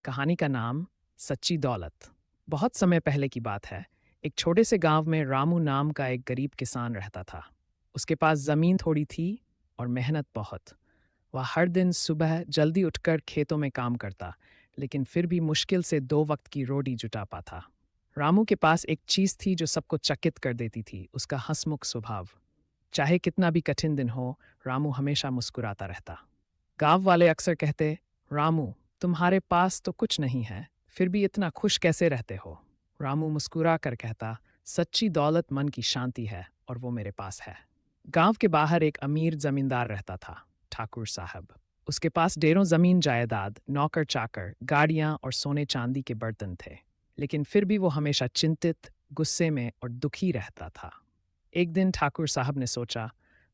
कहानी का नाम सच्ची दौलत। बहुत समय पहले की बात है। एक छोटे से गांव में रामू नाम का एक गरीब किसान रहता था। उसके पास जमीन थोड़ी थी और मेहनत बहुत। वह हर दिन सुबह जल्दी उठकर खेतों में काम करता, लेकिन फिर भी मुश्किल से 2 वक्त की रोटी जुटा पाता। रामू के पास एक चीज थी जो सबको चकित कर देती थी, उसका हंसमुख स्वभाव। चाहे कितना भी कठिन दिन हो, रामू हमेशा मुस्कुराता रहता। गांव वाले अक्सर कहते, रामू, तुम्हारे पास तो कुछ नहीं है, फिर भी इतना खुश कैसे रहते हो? रामू मुस्कुरा कर कहता, सच्ची दौलत मन की शांति है और वो मेरे पास है। गांव के बाहर एक अमीर जमींदार रहता था, ठाकुर साहब। उसके पास ढेरों जमीन जायदाद, नौकर चाकर, गाड़ियां और सोने चांदी के बर्तन थे। लेकिन फिर भी वो हमेशा चिंतित, गुस्से में और दुखी रहता था। एक दिन ठाकुर साहब ने सोचा,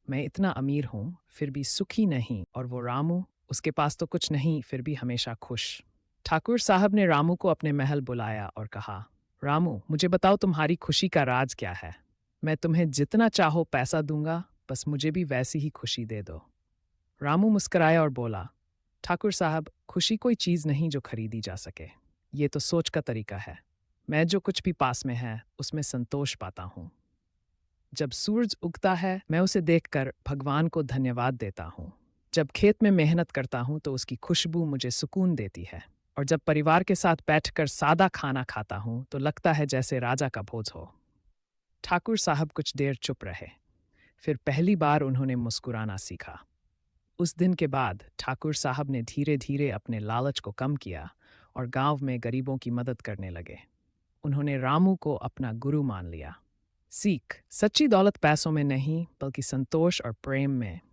मैं इतना अमीर हूं फिर भी सुखी नहीं, और वो रामू, उसके पास तो कुछ नहीं फिर भी हमेशा खुश। ठाकुर साहब ने रामू को अपने महल बुलाया और कहा, रामू, मुझे बताओ तुम्हारी खुशी का राज क्या है? मैं तुम्हें जितना चाहो पैसा दूंगा, बस मुझे भी वैसी ही खुशी दे दो। रामू मुस्कुराया और बोला, ठाकुर साहब, खुशी कोई चीज़ नहीं जो खरीदी जा सके। ये तो सोच का तरीका है। मैं जो कुछ भी पास में है उसमें संतोष पाता हूँ। जब सूरज उगता है मैं उसे देखकर भगवान को धन्यवाद देता हूँ। जब खेत में मेहनत करता हूँ तो उसकी खुशबू मुझे सुकून देती है। और जब परिवार के साथ बैठकर सादा खाना खाता हूँ तो लगता है जैसे राजा का भोज हो। ठाकुर साहब कुछ देर चुप रहे। फिर पहली बार उन्होंने मुस्कुराना सीखा। उस दिन के बाद ठाकुर साहब ने धीरे धीरे अपने लालच को कम किया और गांव में गरीबों की मदद करने लगे। उन्होंने रामू को अपना गुरु मान लिया। सीख, सच्ची दौलत पैसों में नहीं बल्कि संतोष और प्रेम में